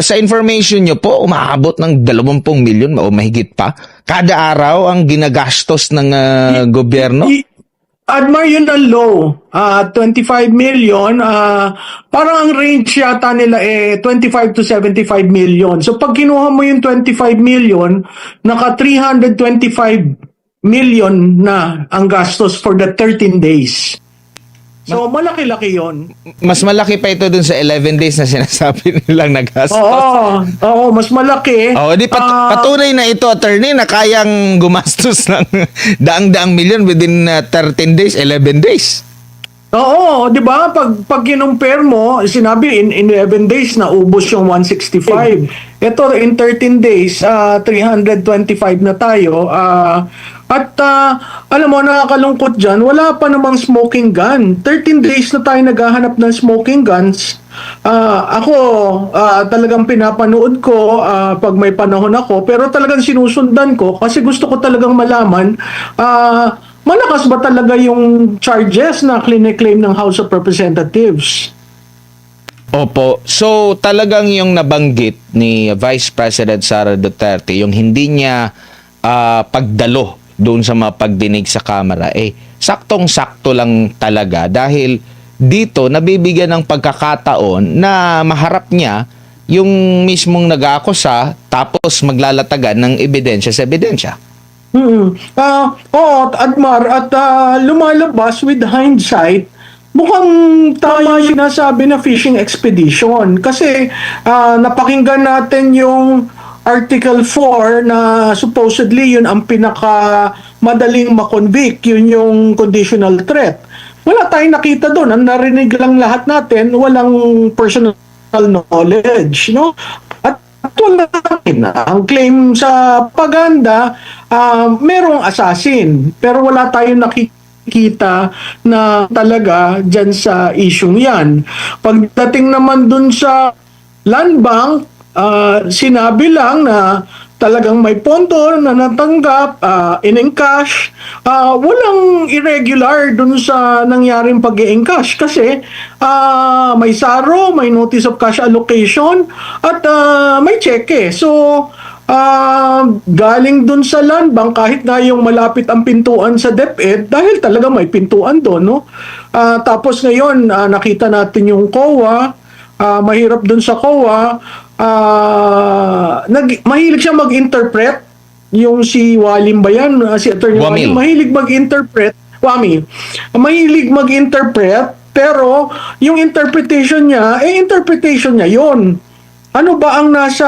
Sa information nyo po, umaabot ng 20 milyon o mahigit pa kada araw ang ginagastos ng gobyerno. Admar, yun ang low. 25 million. Parang ang range yata nila 25 to 75 million. So pag kinuha mo yung 25 million, naka 325 million na ang gastos for the 13 days. So malaki-laki yon. Mas malaki pa ito dun sa 11 days na sinasabi nilang nagastos. Oo, mas malaki. Di patunay na ito, attorney, na kayang gumastos ng daang-daang milyon within 13 days, 11 days. Oo, 'di ba? Pag kinumpare mo, sinabi in 11 days na ubos yung 165. Ito in 13 days, 325 na tayo. Alam mo, nakakalungkot diyan, wala pa namang smoking gun. 13 days na tayo naghahanap ng smoking guns. Ako, talagang pinapanood ko pag may panahon ako, pero talagang sinusundan ko kasi gusto ko talagang malaman malakas ba talaga yung charges na claim ng House of Representatives? Opo. So, talagang yung nabanggit ni Vice President Sara Duterte, yung hindi niya pagdalo doon sa mga pagdinig sa Kamara, saktong-sakto lang talaga dahil dito nabibigyan ng pagkakataon na maharap niya yung mismong nag-aakusa tapos maglalatagan ng ebidensya sa ebidensya. Oo, Admar, at lumalabas with hindsight, mukhang tama yung sinasabi na fishing expedition. Kasi napakinggan natin yung Article 4 na supposedly yun ang pinaka madaling makonvict, yun yung conditional threat. Wala tayong nakita doon. Ang narinig lang lahat natin, walang personal knowledge, no? Wala na. Ang claim sa propaganda, merong assassin. Pero wala tayong nakikita na talaga dyan sa isyong yan. Pagdating naman dun sa land bank, sinabi lang na talagang may pondo na natanggap, in-encash. Walang irregular dun sa nangyaring pag-i-encash kasi may SARO, may notice of cash allocation, at may cheque. So, galing dun sa land bank, kahit na yung malapit ang pintuan sa DepEd, dahil talaga may pintuan doon, no? Tapos ngayon, nakita natin yung COA, mahirap dun sa COA, mahilig siya mag-interpret, yung si Walim ba yan? Si Attorney Walim, mahilig mag-interpret. Mahilig mag-interpret, pero yung interpretation niya, interpretation niya yon. Ano ba ang nasa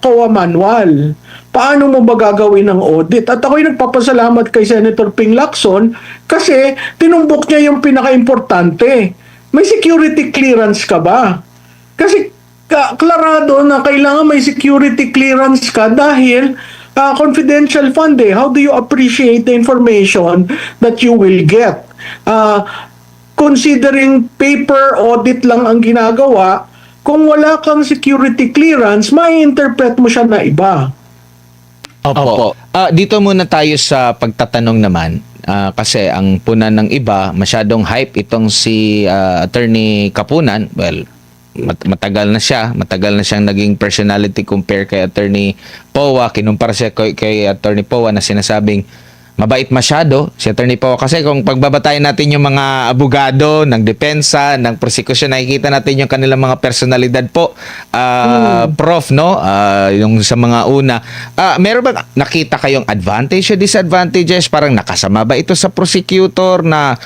COA manual? Paano mo ba gagawin ng audit? At ako'y nagpapasalamat kay Senator Ping Lacson kasi tinumbok niya yung pinaka-importante. May security clearance ka ba? Kasi klarado na kailangan may security clearance ka dahil confidential fund How do you appreciate the information that you will get? Considering paper audit lang ang ginagawa, kung wala kang security clearance, mai-interpret mo siya na iba. Opo. Dito muna tayo sa pagtatanong naman. Kasi ang punan ng iba, masyadong hype itong si Attorney Kapunan. Well, matagal na siyang naging personality compare kay Attorney Powa, kinumpara siya kay Attorney Powa na sinasabing mabait masyado si Attorney Powa. Kasi kung pagbabatayin natin yung mga abogado ng depensa, ng prosecution, nakikita natin yung kanilang mga personalidad po, Prof, no? Yung sa mga una. Meron ba nakita kayong advantage o disadvantages? Parang nakasama ba ito sa prosecutor na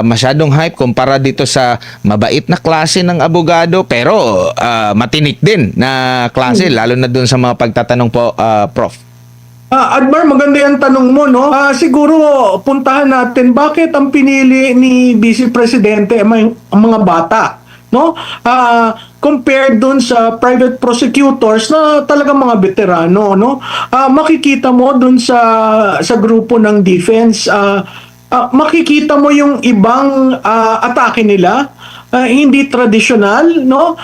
masyadong hype kumpara dito sa mabait na klase ng abogado pero matinik din na klase, lalo na dun sa mga pagtatanong po, Prof? Admar, maganda yung tanong mo, no? Siguro, puntahan natin bakit ang pinili ni Vice Presidente ang mga bata, no? Compared dun sa private prosecutors na talagang mga veterano, no? Makikita mo dun sa grupo ng defense, makikita mo yung ibang atake nila, hindi traditional, no?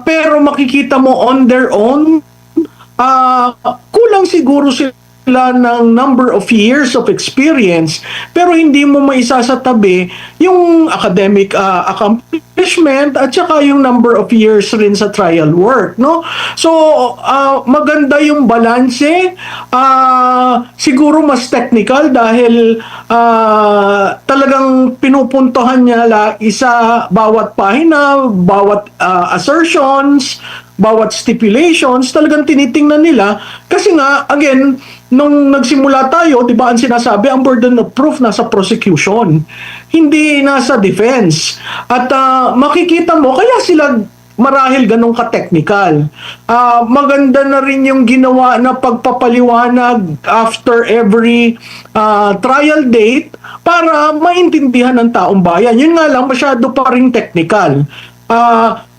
Pero makikita mo on their own, kulang siguro sila ng number of years of experience, pero hindi mo maisasatabi yung academic accomplishment at saka yung number of years rin sa trial work, no? So maganda yung balanse. Siguro mas technical dahil talagang pinupuntohan niya isa bawat pahina, bawat assertions, bawat stipulations, talagang tinitingnan nila kasi nga again nung nagsimula tayo, 'di ba, ang sinasabi ang burden of proof nasa prosecution, hindi nasa defense. At makikita mo kaya sila marahil ganun ka-technical. Maganda na rin yung ginawa na pagpapaliwanag after every trial date para maintindihan ng taong bayan. Yun nga lang, masyado pa rin technical.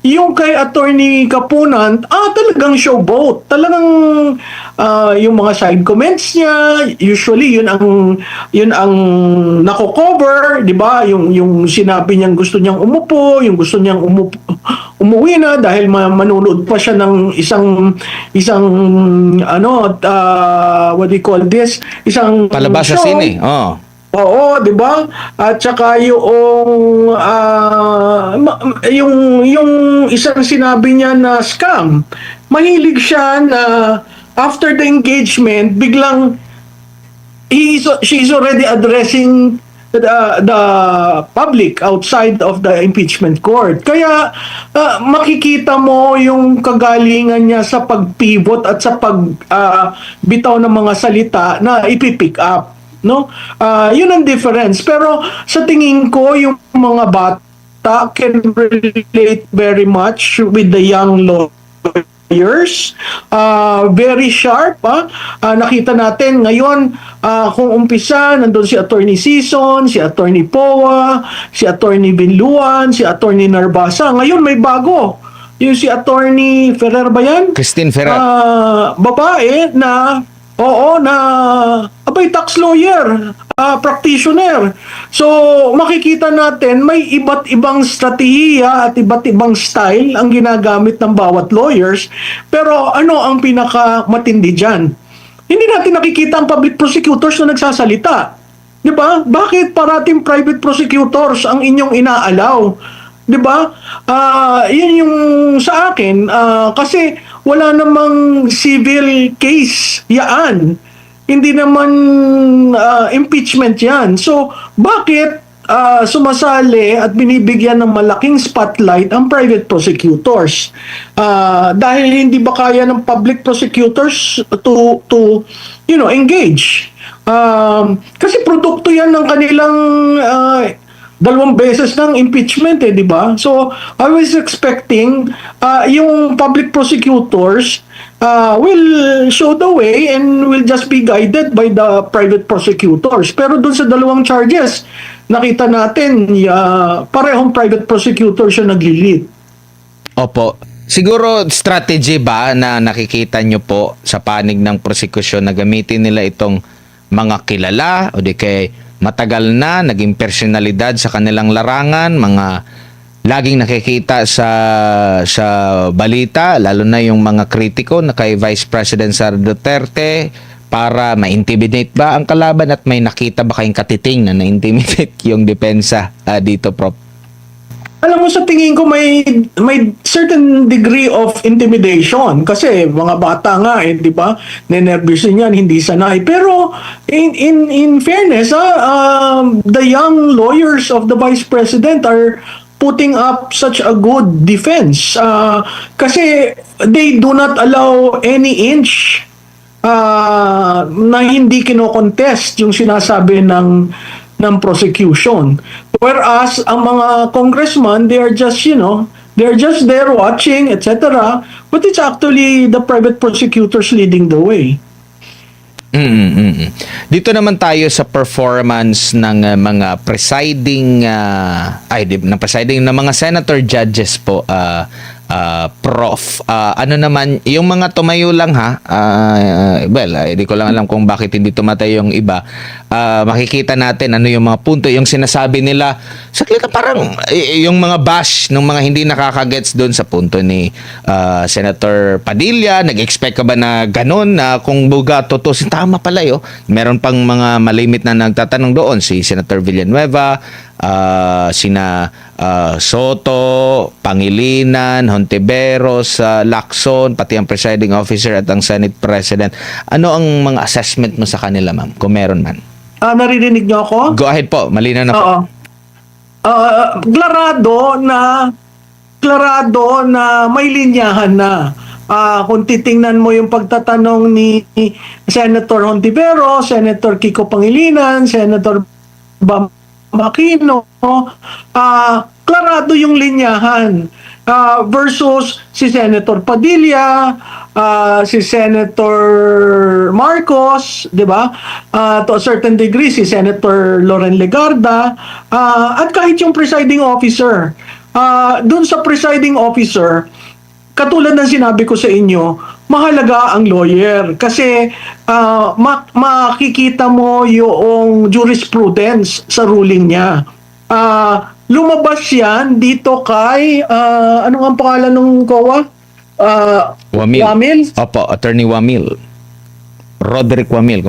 Yung kay Attorney Kapunan, talagang showboat. Talagang yung mga side comments niya, usually yun ang nako-cover, 'di ba? Yung sinabi niyang gusto niyang umupo, yung gusto niyang umuwi na dahil manonood pa siya ng isang what do you call this? Isang Palabas sa show. sine. Oh. Oo, 'di ba? At saka yung isang sinabi niya na scam. Mahilig siya na after the engagement, biglang she's already addressing the public outside of the impeachment court. Kaya makikita mo yung kagalingan niya sa pag-pivot at sa pagbitaw ng mga salita na ipipick up. No? Yun ang difference. Pero sa tingin ko, yung mga bata can relate very much with the young lawyers. Very sharp. Nakita natin ngayon, kung umpisa, nandun si Attorney Sison, si Attorney Poa, si Attorney Binluan, si Attorney Narbasa. Ngayon may bago. Yung si Attorney Ferrer ba yan? Christine Ferrer. Babae na abay tax lawyer, practitioner. So makikita natin may iba't ibang strategiya at iba't ibang style ang ginagamit ng bawat lawyers. Pero ano ang pinakamatindi diyan? Hindi natin nakikita ang public prosecutors na nagsasalita. 'Di ba? Bakit parating private prosecutors ang inyong inaalaw? 'Di ba? Yun yung sa akin kasi wala namang civil case yaan. Hindi naman impeachment yan. So, bakit sumasali at binibigyan ng malaking spotlight ang private prosecutors? Dahil hindi ba kaya ng public prosecutors to engage? Kasi produkto yan ng kanilang 2 beses ng impeachment di ba? So, I was expecting yung public prosecutors will show the way and will just be guided by the private prosecutors. Pero dun sa 2 charges, nakita natin parehong private prosecutors yung nag-lead. Opo. Siguro strategy ba na nakikita nyo po sa panig ng prosekusyon na gamitin nila itong mga kilala o di kay matagal na naging personalidad sa kanilang larangan, mga laging nakikita sa balita, lalo na yung mga kritiko na kay Vice President Sara Duterte para ma-intimidate ba ang kalaban at may nakita ba kayong katiting na na-intimidate yung depensa dito, Prof? Alam mo, sa tingin ko may certain degree of intimidation kasi mga bata nga di ba? Nenervyos yan, hindi sanay. Pero in fairness, the young lawyers of the Vice President are putting up such a good defense kasi they do not allow any inch na hindi kino-contest yung sinasabi ng prosecution. Whereas ang mga congressman, they are just there watching, etc. But it's actually the private prosecutors leading the way. Dito naman tayo sa performance ng mga presiding ng mga senator judges po, Prof. Ano naman, yung mga tumayo lang ha, hindi ko lang alam kung bakit hindi tumatay yung iba. Makikita natin ano yung mga punto, yung sinasabi nila, saklit na parang yung mga bash ng mga hindi nakakagets doon sa punto ni Senator Padilla. Nag-expect ka ba na ganun? Kung buga tutusin, tama pala yun. Meron pang mga malimit na nagtatanong doon, si Senator Villanueva, sina Soto, Pangilinan, Hontiveros, Lacson, pati ang presiding officer at ang Senate President. Ano ang mga assessment mo sa kanila, ma'am? Kung meron man. Naririnig niyo ako? Go ahead po, malinaw na po. Oo. Klarado na may linyahan na. Kung titingnan mo yung pagtatanong ni Senator Hontiveros, Senator Kiko Pangilinan, Senator Bam Aquino, klarado yung linyahan versus si Senator Padilla, si Senator Marcos, 'di ba? To a certain degree si Senator Loren Legarda, at kahit yung presiding officer. Doon sa presiding officer, katulad ng sinabi ko sa inyo, mahalaga ang lawyer kasi makikita mo yung jurisprudence sa ruling niya. Lumabas yan dito kay, ano ang pangalan ng COA? Wamil? Opo, Attorney Wamil. Roderick Wamil.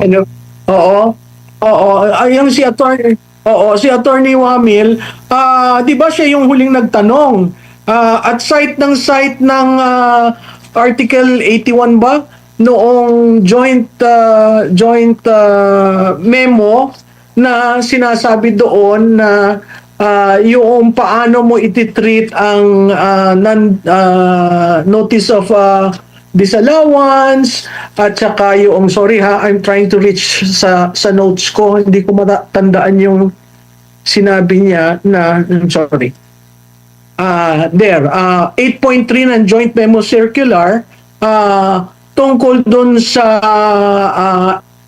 Oo. Ayun si Attorney. Oo, si Attorney Wamil, 'di ba siya yung huling nagtanong? At site ng Article 81 ba noong joint memo na sinasabi doon na yung paano mo ititreat ang notice of disallowance at saka yung I'm trying to reach sa notes ko, hindi ko matandaan yung sinabi niya na sorry. 8.3 ng Joint Memo Circular tungkol dun sa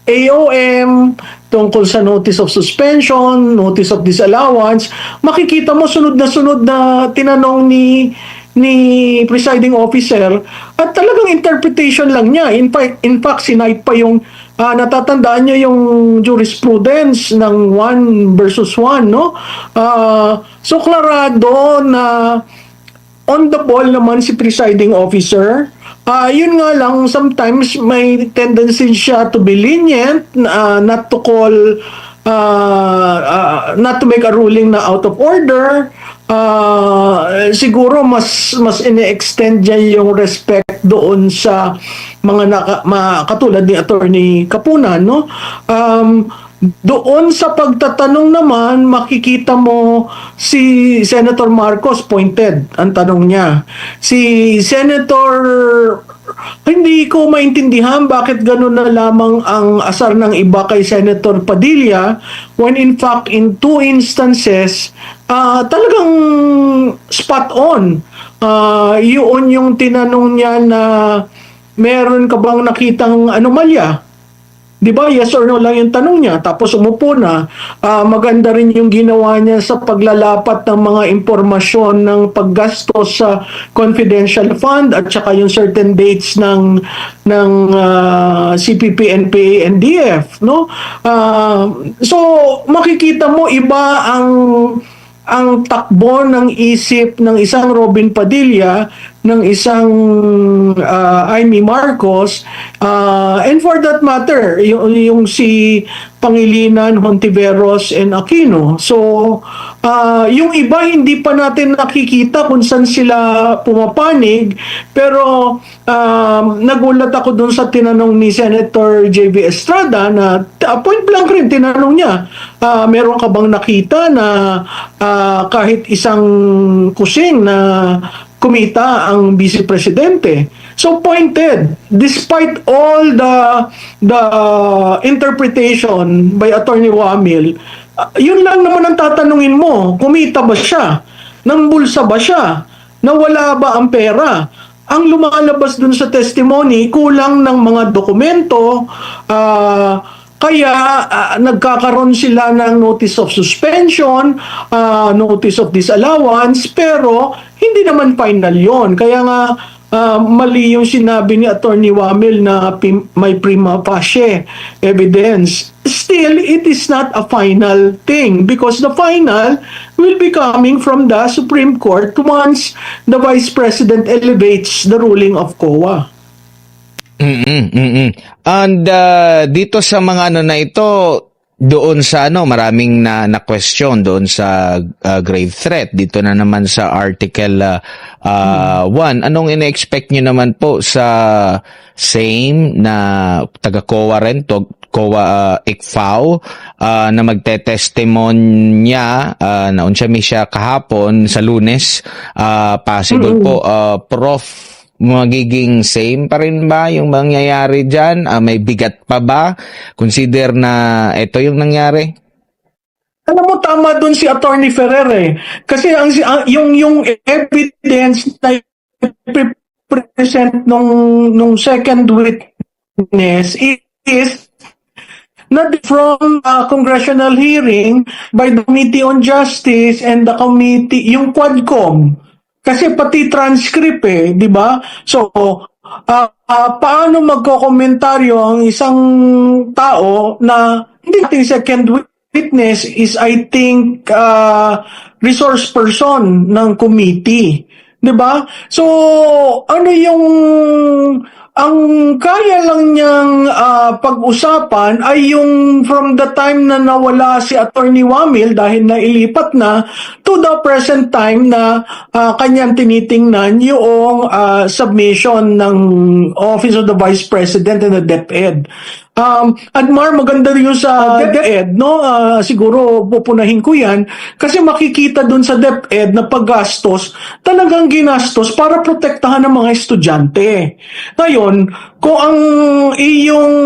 AOM, tungkol sa Notice of Suspension, Notice of Disallowance. Makikita mo sunod na tinanong ni presiding officer at talagang interpretation lang niya. In fact sinite pa yung natatandaan niyo yung jurisprudence ng 1 versus 1, no? So klarado na on the ball naman si presiding officer. Yun nga lang, sometimes may tendency siya to be lenient, not to call, not to make a ruling na out of order. Siguro mas ine-extend niya yung respect doon sa mga katulad ni Attorney Kapunan, no? Doon sa pagtatanong naman, makikita mo si Senator Marcos pointed ang tanong niya. Si Senator, hindi ko maintindihan bakit gano'n na lamang ang asar ng iba kay Senator Padilla when in fact in 2 instances, talagang spot on. Yun yung tinanong niya na meron ka bang nakitang anomalya? Di ba? Yes or no lang yung tanong niya. Tapos umupo na. Maganda rin yung ginawa niya sa paglalapat ng mga impormasyon ng paggastos sa confidential fund at saka yung certain dates ng CPP, NPA, NDF. No? So, makikita mo iba ang takbo ng isip ng isang Robin Padilla, ng isang Amy Marcos, and for that matter, yung si Pangilinan, Hontiveros, and Aquino. So, yung iba hindi pa natin nakikita kung saan sila pumapanig, pero nagulat ako dun sa tinanong ni Senator J.V. Estrada na point blank rin tinanong niya, meron ka bang nakita na kahit isang kusing na kumita ang Vice Presidente? So pointed, despite all the interpretation by Attorney Wamil, yun lang naman ang tatanungin mo, kumita ba siya? Nang bulsa ba siya? Nawala ba ang pera? Ang lumalabas dun sa testimony, kulang ng mga dokumento, kaya nagkakaroon sila ng notice of suspension, notice of disallowance, pero hindi naman final yon. Kaya nga, mali yung sinabi ni Attorney Wamil na may prima facie evidence. Still, it is not a final thing because the final will be coming from the Supreme Court once the Vice President elevates the ruling of COA. And dito sa mga ano na ito, doon sa maraming na question doon sa grave threat. Dito na naman sa Article 1. Anong ina-expect nyo naman po sa same na taga-COA rin, COA ICFAO, na magte-testimonya na unsa siya kahapon sa Lunes, possible po, Prof, magiging same pa rin ba yung mangyayari dyan? May bigat pa ba? Consider na ito yung nangyari? Alam mo, tama dun si Attorney Ferrer eh. Kasi yung evidence na present nung second witness is not from a congressional hearing by the Committee on Justice and the committee, yung Quadcom. Kasi pati transcript di ba? So, paano magkokomentaryo ang isang tao na hindi natin second witness is, I think, resource person ng committee. Di ba? So, ano yung ang kaya lang niyang pag-usapan ay yung from the time na nawala si Attorney Wamil dahil nailipat na to the present time na kanyang tinitingnan yung submission ng Office of the Vice President and the DepEd. Admar, maganda rin yung sa DepEd, no? Siguro pupunahin ko yan kasi makikita dun sa DepEd na paggastos, talagang ginastos para protektahan ng mga estudyante. Ngayon, kung ang iyong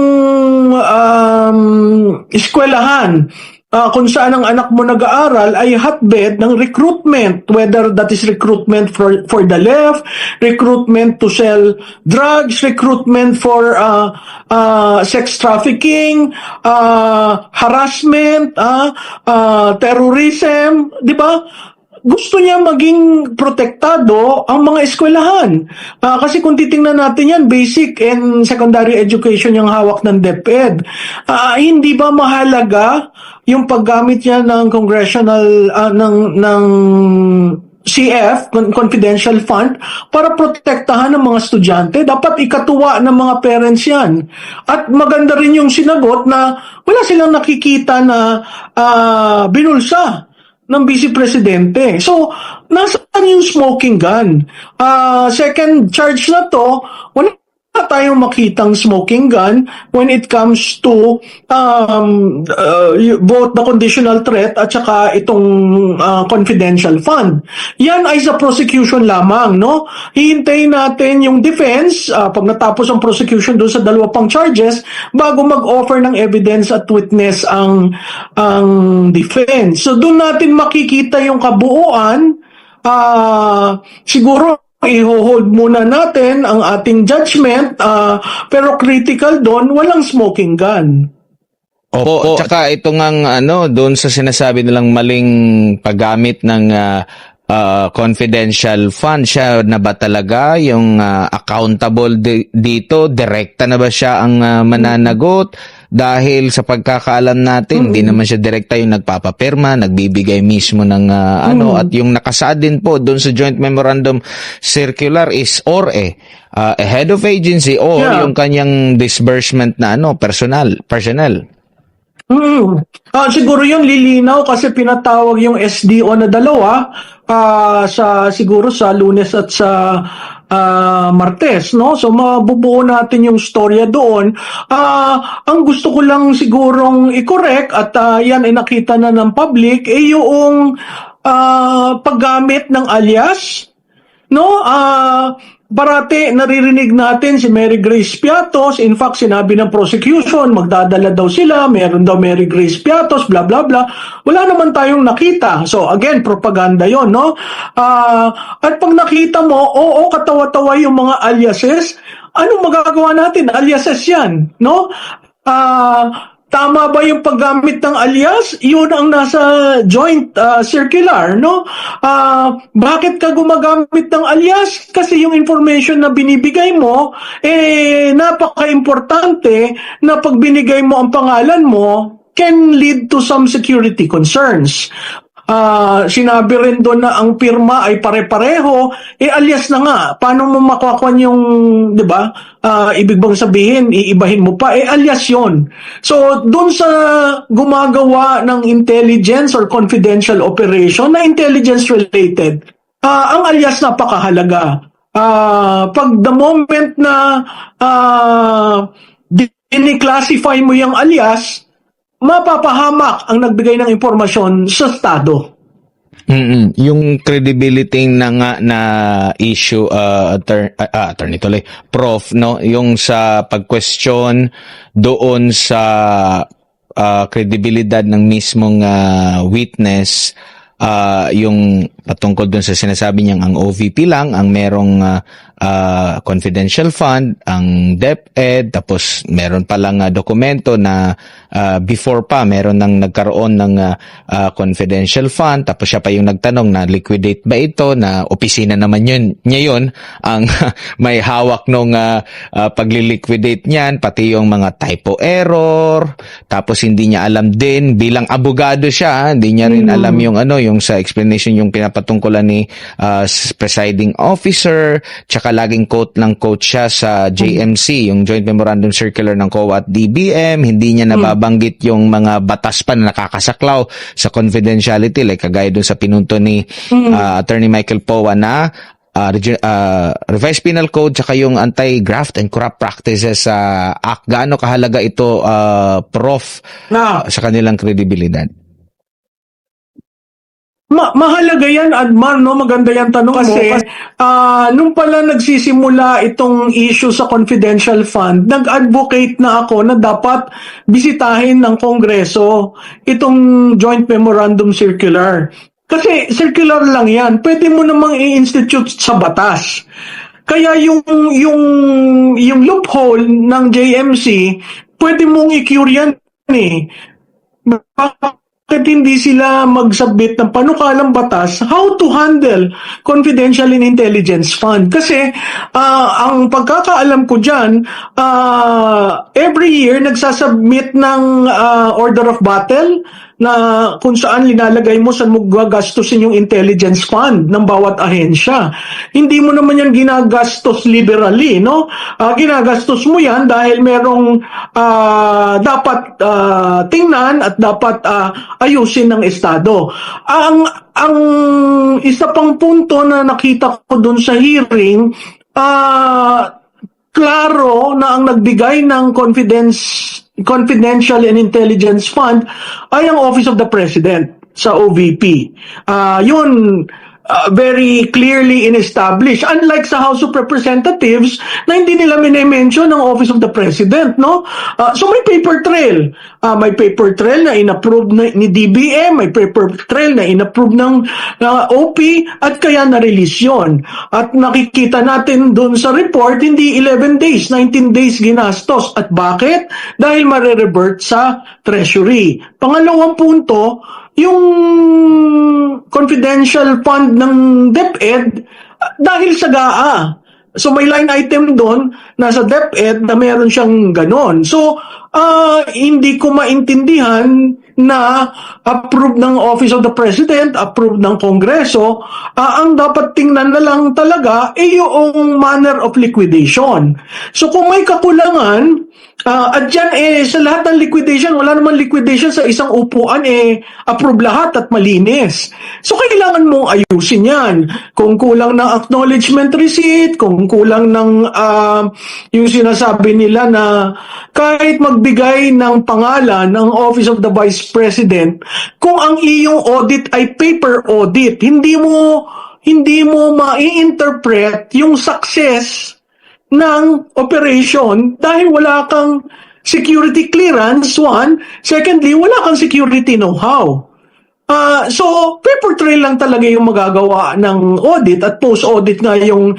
eskwelahan kung saan ang anak mo nag-aaral ay hotbed ng recruitment, whether that is recruitment for the left, recruitment to sell drugs, recruitment for sex trafficking, harassment, terrorism, di ba? Gusto niya maging protektado ang mga eskwelahan. Kasi kung titingnan natin yan, basic and secondary education yung hawak ng DepEd. Hindi ba mahalaga yung paggamit niya ng congressional, ng CF, confidential fund, para protektahan ng mga estudyante? Dapat ikatuwa ng mga parents yan. At maganda rin yung sinagot na wala silang nakikita na binulsa ng Vice Presidente. So, nasaan yung smoking gun? Second charge na to, wala tayong makitang smoking gun when it comes to both the conditional threat at saka itong confidential fund. Yan ay sa prosecution lamang, no? Hihintayin natin yung defense pag natapos ang prosecution doon sa dalawa pang charges bago mag-offer ng evidence at witness ang defense. So doon natin makikita yung kabuuan. Siguro i-hold muna natin ang ating judgment, pero critical doon, walang smoking gun. Opo, tsaka ito ngang doon sa sinasabi nilang maling paggamit ng confidential fund, siya na ba talaga yung accountable dito? Direkta na ba siya ang mananagot? Dahil sa pagkakaalam natin, hindi naman siya direkta yung nagpapapirma, nagbibigay mismo ng at yung nakasaad din po doon sa Joint Memorandum Circular is a head of agency or yung kanyang disbursement na personnel. Siguro yung lilinaw kasi pinatawag yung SDO na dalawa siguro sa Lunes at sa Martes, no? So mabubuo natin yung storya doon. Ang gusto ko lang sigurong i-correct at yan ay nakita na ng public yung paggamit ng alias, no? Parati naririnig natin si Mary Grace Piatos. In fact, sinabi ng prosecution, magdadala daw sila, meron daw Mary Grace Piatos, bla bla bla. Wala naman tayong nakita. So again, propaganda yon, no? At pag nakita mo, katawa-tawa yung mga aliases, anong magagawa natin? Aliases yan, no? tama ba yung paggamit ng alias? Yun ang nasa joint circular, no? Bakit ka gumagamit ng alias? Kasi yung information na binibigay mo, napaka-importante na pag binigay mo ang pangalan mo, can lead to some security concerns. Sinabi rin doon na ang pirma ay pare-pareho, alias na nga. Paano mo makukuha yung, di ba? Ibig bang sabihin, iibahin mo pa, alias yon. So, doon sa gumagawa ng intelligence or confidential operation na intelligence related, ang alias napakahalaga. Pag the moment na diniclassify mo yung alias, mapapahamak ang nagbigay ng impormasyon sa Estado. Yung credibility na issue, attorney tuloy, prof, no, yung sa pag-question doon sa credibilidad ng mismong witness, yung patungkol doon sa sinasabi niyang ang OVP lang ang merong confidential fund, ang DepEd, tapos meron palang dokumento na before pa meron nang nagkaroon ng confidential fund, tapos siya pa yung nagtanong na liquidate ba ito, na opisina naman niya yun ang may hawak nung pagli-liquidate niyan, pati yung mga typo error, tapos hindi niya alam din bilang abogado siya, hindi niya rin alam yung sa explanation yung pinapatungkulan ni presiding officer, tsaka laging quote siya sa JMC, yung Joint Memorandum Circular ng COA at DBM, hindi niya nababanggit yung mga batas pa na nakakasaklaw sa confidentiality, like kagaya dun sa pinunto ni Attorney Michael Poa na Revised Penal Code tsaka yung Anti-Graft and Corrupt Practices Act. Gaano kahalaga ito, Prof, sa kanilang kredibilidad? Mahalaga yan, Adman, no? Maganda yan tanong kasi nung pala nagsisimula itong issue sa confidential fund, nag-advocate na ako na dapat bisitahin ng Kongreso itong Joint Memorandum Circular. Kasi circular lang yan, pwede mo namang i-institute sa batas. Kaya yung loophole ng JMC, pwede mong i-cure yan eh. Bakit hindi sila mag-submit ng panukalang batas how to handle confidential and intelligence fund? Kasi ang pagkakaalam ko dyan, every year nagsasubmit ng order of battle na kung saan linalagay mo saan mo gagastusin yung intelligence fund ng bawat ahensya. Hindi mo naman yan ginagastos liberally, no? Ginagastos mo yan dahil merong dapat tingnan at dapat ayusin ng Estado. Ang isa pang punto na nakita ko dun sa hearing, klaro na ang nagbigay ng Confidential and Intelligence Fund ay ang Office of the President sa OVP. Yun, very clearly in-established. Unlike sa House of Representatives na hindi nila minimension ang Office of the President, no? So may paper trail. May paper trail na inapprove ni DBM, may paper trail na inapprove ng OP, at kaya na-release yun. At nakikita natin dun sa report, hindi 11 days, 19 days ginastos. At bakit? Dahil mare-revert sa Treasury. Pangalawang punto, yung confidential fund ng DepEd, dahil sa GAA. So may line item doon nasa DepEd na meron siyang ganon. So hindi ko maintindihan na approve ng Office of the President, approve ng Kongreso, ang dapat tingnan na lang talaga yung manner of liquidation. So kung may kakulangan, at dyan sa lahat ng liquidation, wala naman liquidation sa isang upuan, approve lahat at malinis. So kailangan mong ayusin yan. Kung kulang ng acknowledgement receipt, kung kulang ng yung sinasabi nila na kahit magbigay ng pangalan ng Office of the Vice President, kung ang iyong audit ay paper audit, hindi mo ma-interpret yung success ng operation dahil wala kang security clearance, one. Secondly, wala kang security know-how. So, paper trail lang talaga yung magagawa ng audit at post-audit nga yung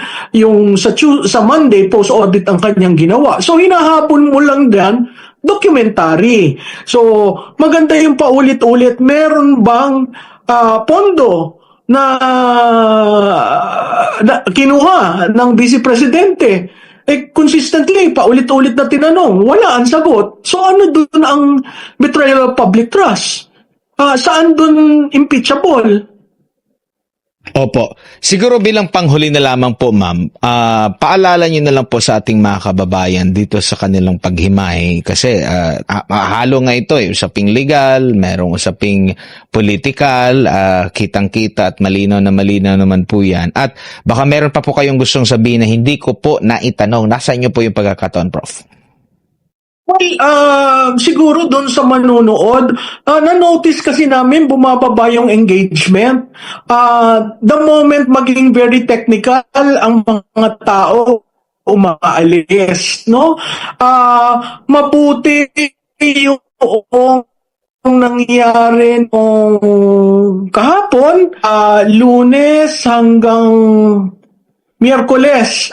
sa Monday, post-audit ang kanyang ginawa. So, hinahabol mo lang yan, documentary. So, maganda yung paulit-ulit. Meron bang pondo na kinuha ng Vice Presidente? Consistently, paulit-ulit na tinanong, wala ang sagot. So ano dun ang betrayal of public trust? Saan dun impeachable? Opo. Siguro bilang panghuli na lamang po, ma'am, paalala niyo na lang po sa ating mga kababayan dito sa kanilang paghimay kasi halo nga ito usaping legal, merong usaping political, kitang-kita at malinaw na malinaw naman po yan. At baka meron pa po kayong gustong sabihin na hindi ko po naitanong. Nasa inyo po yung pagkakataon, Prof. Well, siguro doon sa manunood, na-notice kasi namin bumababa yung engagement. The moment maging very technical ang mga tao umaalis, no? Mabuti yung nangyari nung kahapon, Lunes hanggang Miyerkules,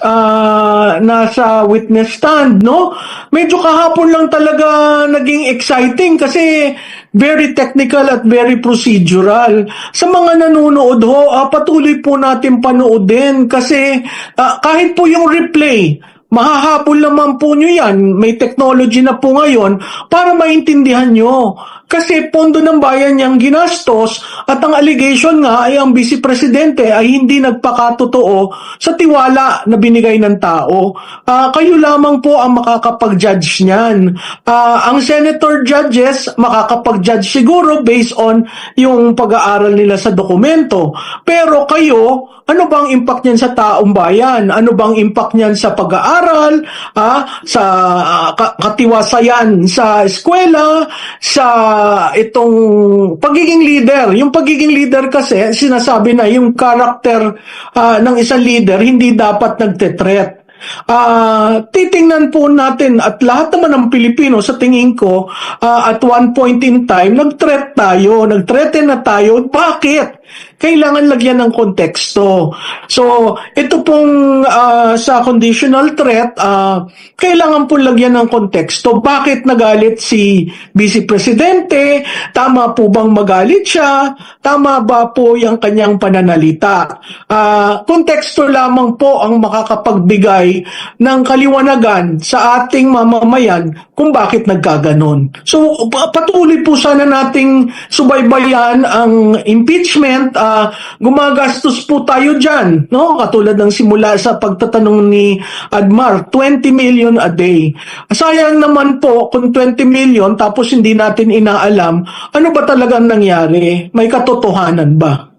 nasa witness stand, no? Medyo kahapon lang talaga naging exciting kasi very technical at very procedural. Sa mga nanonood ho, patuloy po natin panoodin kasi kahit po yung replay, mahahabol naman po nyo yan. May technology na po ngayon para maintindihan nyo. Kasi pondo ng bayan niyang ginastos at ang allegation nga ay ang Vice Presidente ay hindi nagpakatotoo sa tiwala na binigay ng tao. Kayo lamang po ang makakapag-judge niyan. Ang senator judges makakapag-judge siguro based on yung pag-aaral nila sa dokumento. Pero kayo, ano bang impact niyan sa taong bayan? Ano bang impact niyan sa pag-aaral, sa katiwasayan sa eskwela, sa itong pagiging leader? Yung pagiging leader kasi, sinasabi na yung character ng isang leader hindi dapat nagte-threat. Titingnan po natin at lahat naman ng Pilipino sa tingin ko at one point in time nag-threaten na tayo. Bakit? Kailangan lagyan ng konteksto. So, ito pong sa conditional threat, kailangan po lagyan ng konteksto. Bakit nagalit si Vice Presidente? Tama po bang magalit siya? Tama ba po yung kanyang pananalita? Konteksto lamang po ang makakapagbigay ng kaliwanagan sa ating mamamayan kung bakit nagkaganon. So, patuloy po sana nating subaybayan ang impeachment. Gumagastos po tayo dyan, no? Katulad ng simula sa pagtatanong ni Admar, 20 million a day. Sayang naman po kung 20 million tapos hindi natin inaalam ano ba talagang nangyari. May katotohanan ba?